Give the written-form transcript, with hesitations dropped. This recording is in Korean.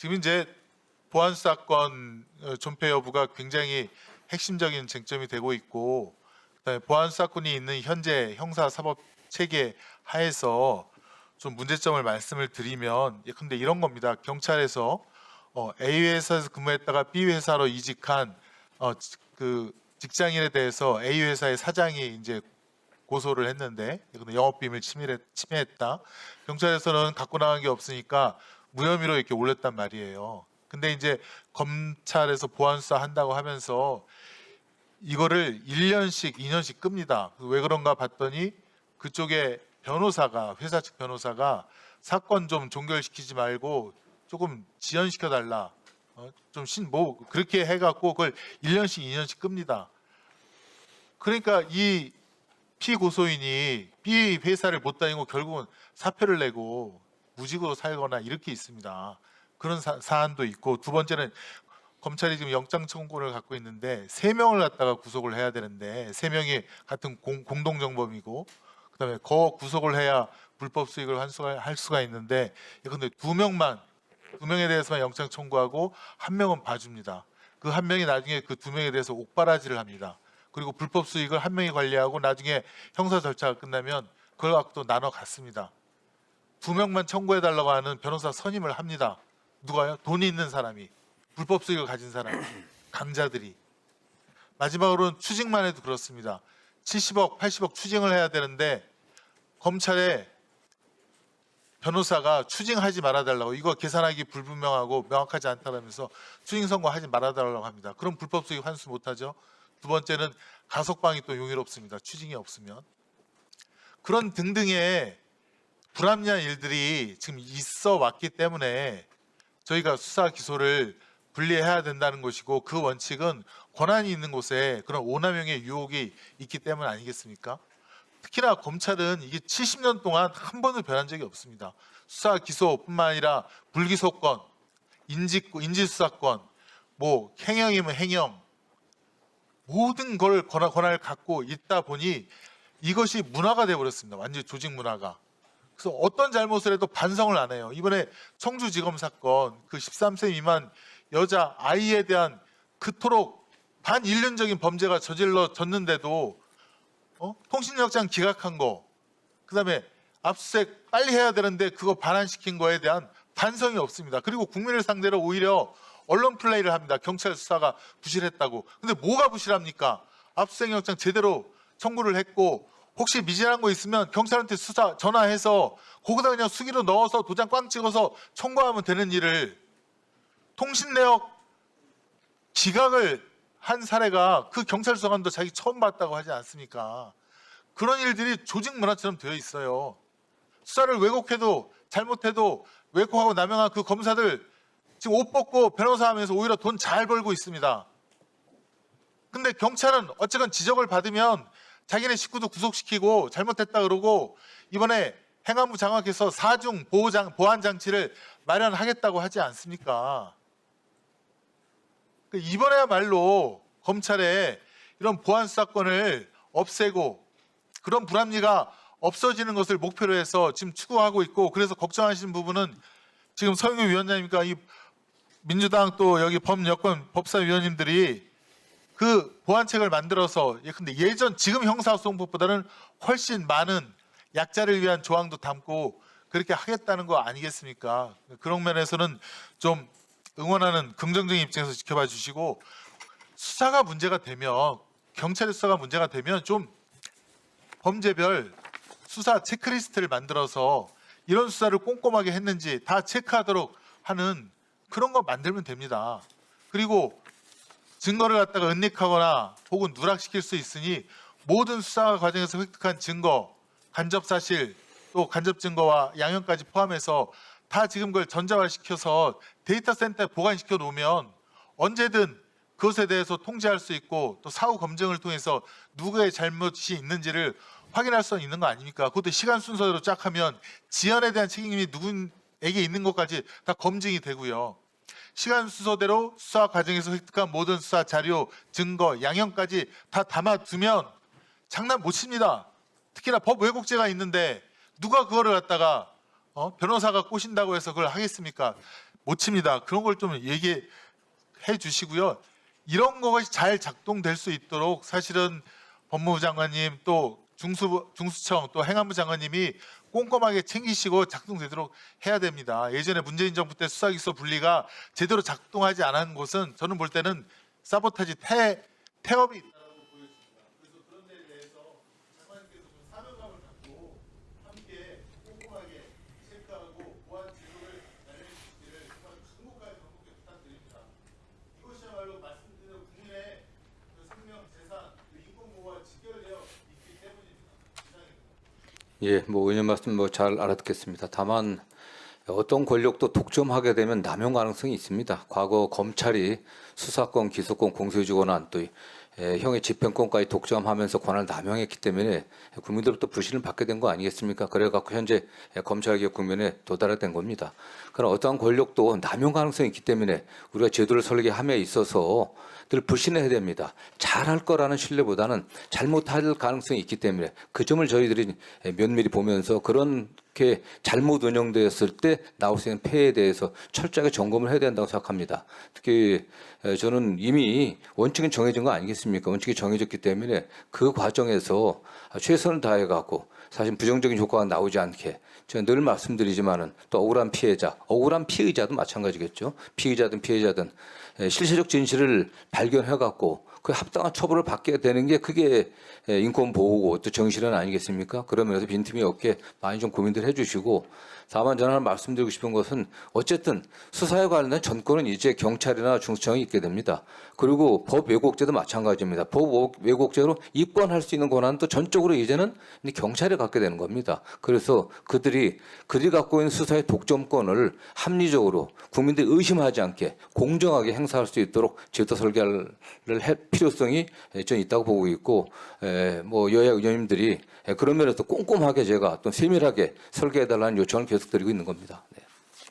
지금 이제 보안 사건 존폐 여부가 굉장히 핵심적인 쟁점이 되고 있고, 그다음에 보안 사건이 있는 현재 형사 사법 체계 하에서 좀 문제점을 말씀을 드리면, 근데 이런 겁니다. 경찰에서 A 회사에서 근무했다가 B 회사로 이직한 그 직장인에 대해서 A 회사의 사장이 이제 고소를 했는데, 이거는 영업비밀 침해했다. 경찰에서는 갖고 나간 게 없으니까 무혐의로 이렇게 올렸단 말이에요. 근데 이제 검찰에서 보안 수사 한다고 하면서 이거를 1년씩 2년씩 끕니다. 왜 그런가 봤더니 그쪽에 변호사가, 회사 측 변호사가 사건 좀 종결시키지 말고 조금 지연시켜 달라. 그렇게 해갖고 그걸 1년씩 2년씩 끕니다. 그러니까 이 피고소인이 B 회사를 못 다니고 결국은 사표를 내고 무직으로 살거나 이렇게 있습니다. 그런 사안도 있고, 두 번째는 검찰이 지금 영장 청구를 갖고 있는데 3명을 갖다가 구속을 해야 되는데 3명이 같은 공동정범이고, 그다음에 구속을 해야 불법 수익을 할 수가 있는데, 근데 2명에 대해서만 영장 청구하고 1명은 봐줍니다. 그 1명이 나중에 그 2명에 대해서 옥바라지를 합니다. 그리고 불법 수익을 1명이 관리하고 나중에 형사 절차가 끝나면 그걸 갖고 또 나눠 갔습니다. 2명만 청구해달라고 하는 변호사 선임을 합니다. 누가요? 돈이 있는 사람이, 불법 수익을 가진 사람, 강자들이. 마지막으로는 추징만 해도 그렇습니다. 70억, 80억 추징을 해야 되는데 검찰에 변호사가 추징하지 말아달라고, 이거 계산하기 불분명하고 명확하지 않다면서 추징 선고하지 말아달라고 합니다. 그럼 불법 수익 환수 못하죠. 두 번째는 가석방이 또 용이롭습니다. 추징이 없으면. 그런 등등의 불합리한 일들이 지금 있어 왔기 때문에 저희가 수사 기소를 분리해야 된다는 것이고, 그 원칙은 권한이 있는 곳에 그런 오남용의 유혹이 있기 때문 아니겠습니까? 특히나 검찰은 이게 70년 동안 한 번도 변한 적이 없습니다. 수사 기소뿐만 아니라 불기소권, 인지수사권, 뭐 행형이면 행형, 모든 걸 권한을 갖고 있다 보니 이것이 문화가 되어버렸습니다. 완전히 조직 문화가. 그래서 어떤 잘못을 해도 반성을 안 해요. 이번에 청주지검 사건, 그 13세 미만 여자 아이에 대한 그토록 반인륜적인 범죄가 저질러졌는데도 통신영장 기각한 거, 그다음에 압수수색 빨리 해야 되는데 그거 반환시킨 거에 대한 반성이 없습니다. 그리고 국민을 상대로 오히려 언론 플레이를 합니다. 경찰 수사가 부실했다고. 근데 뭐가 부실합니까? 압수수색 영장 제대로 청구를 했고, 혹시 미진한 거 있으면 경찰한테 수사 전화해서 거기다 그냥 수기로 넣어서 도장 꽝 찍어서 청구하면 되는 일을, 통신 내역 기각을 한 사례가 그 경찰 수사관도 자기 처음 봤다고 하지 않습니까? 그런 일들이 조직 문화처럼 되어 있어요. 수사를 왜곡해도 잘못해도 왜곡하고 남용한 그 검사들 지금 옷 벗고 변호사 하면서 오히려 돈 잘 벌고 있습니다. 근데 경찰은 어쨌건 지적을 받으면 자기네 식구도 구속시키고 잘못했다 그러고, 이번에 행안부 장관께서 4중 보안 장치를 마련하겠다고 하지 않습니까? 이번에야말로 검찰에 이런 보안 수사권을 없애고 그런 불합리가 없어지는 것을 목표로 해서 지금 추구하고 있고, 그래서 걱정하시는 부분은 지금 서영교 위원장님과 이 민주당 또 여기 범여권 법사위원님들이 그 보안책을 만들어서, 근데 지금 형사소송법보다는 훨씬 많은 약자를 위한 조항도 담고 그렇게 하겠다는 거 아니겠습니까? 그런 면에서는 좀 응원하는 긍정적인 입장에서 지켜봐 주시고, 수사가 문제가 되면, 경찰의 수사가 문제가 되면 좀 범죄별 수사 체크리스트를 만들어서 이런 수사를 꼼꼼하게 했는지 다 체크하도록 하는 그런 거 만들면 됩니다. 그리고 증거를 갖다가 은닉하거나 혹은 누락시킬 수 있으니 모든 수사 과정에서 획득한 증거, 간접 사실, 또 간접 증거와 양형까지 포함해서 다 지금 그걸 전자화시켜서 데이터 센터에 보관시켜 놓으면 언제든 그것에 대해서 통제할 수 있고, 또 사후 검증을 통해서 누구의 잘못이 있는지를 확인할 수 있는 거 아닙니까? 그것도 시간 순서대로 쫙 하면 지연에 대한 책임이 누구에게 있는 것까지 다 검증이 되고요. 시간 순서대로 수사 과정에서 획득한 모든 수사 자료, 증거, 양형까지 다 담아두면 장난 못 칩니다. 특히나 법 왜곡죄가 있는데 누가 그거를 갖다가 변호사가 꼬신다고 해서 그걸 하겠습니까? 못 칩니다. 그런 걸 좀 얘기해 주시고요. 이런 것이 잘 작동될 수 있도록 사실은 법무부 장관님 또 중수청 또 행안부 장관님이 꼼꼼하게 챙기시고 작동되도록 해야 됩니다. 예전에 문재인 정부 때 수사기소 분리가 제대로 작동하지 않은 곳은 저는 볼 때는 사보타지 태업이 있다고 보여집니다. 그래서 그런 데에 대해서 장관님께서 좀 사명감을 갖고 함께 꼼꼼하게 체크하고 보안 제도를 마련해 주시기를 정말 간곡하게 부탁드립니다. 이것이야말로 말씀드린 국민의 그 생명, 재산, 그 인권 보호와 직결되어 있기 때문입니다. 이상입니다. 예, 뭐 의원 말씀 뭐 잘 알아듣겠습니다. 다만 어떤 권력도 독점하게 되면 남용 가능성이 있습니다. 과거 검찰이 수사권, 기소권 공소유지 권한 또 형의 집행권까지 독점하면서 권한을 남용했기 때문에 국민들로부터 불신을 받게 된 거 아니겠습니까? 그래갖고 현재 검찰개혁 국면에 도달된 겁니다. 그러나 어떠한 권력도 남용 가능성이 있기 때문에 우리가 제도를 설계함에 있어서 늘 불신해야 됩니다. 잘할 거라는 신뢰보다는 잘못할 가능성이 있기 때문에 그 점을 저희들이 면밀히 보면서 그렇게 잘못 운영되었을 때 나올 수 있는 폐해에 대해서 철저하게 점검을 해야 된다고 생각합니다. 특히 저는 이미 원칙은 정해진 거 아니겠습니까? 원칙이 정해졌기 때문에 그 과정에서 최선을 다해갖고 사실 부정적인 효과가 나오지 않게 제가 늘 말씀드리지만은 또 억울한 피해자, 억울한 피의자도 마찬가지겠죠. 피의자든 피해자든 실체적 진실을 발견해갖고 그 합당한 처벌을 받게 되는 게 그게 인권 보호고 또 정실은 아니겠습니까? 그러면서 빈틈이 없게 많이 좀 고민들 해주시고 다만 저는 하나 말씀드리고 싶은 것은 어쨌든 수사에 관련된 전권은 이제 경찰이나 중수청이 있게 됩니다. 그리고 법 왜곡죄도 마찬가지입니다. 법 왜곡죄로 입건할 수 있는 권한도 전적으로 이제는 경찰이 갖게 되는 겁니다. 그래서 그들이 갖고 있는 수사의 독점권을 합리적으로 국민들이 의심하지 않게 공정하게 행사할 수 있도록 제도 설계를 할 필요성이 저는 있다고 보고 있고 뭐 여야 의원님들이 그런 면에서 꼼꼼하게 제가 또 세밀하게 설계해달라는 요청을 계속 드리고 있는 겁니다. 네.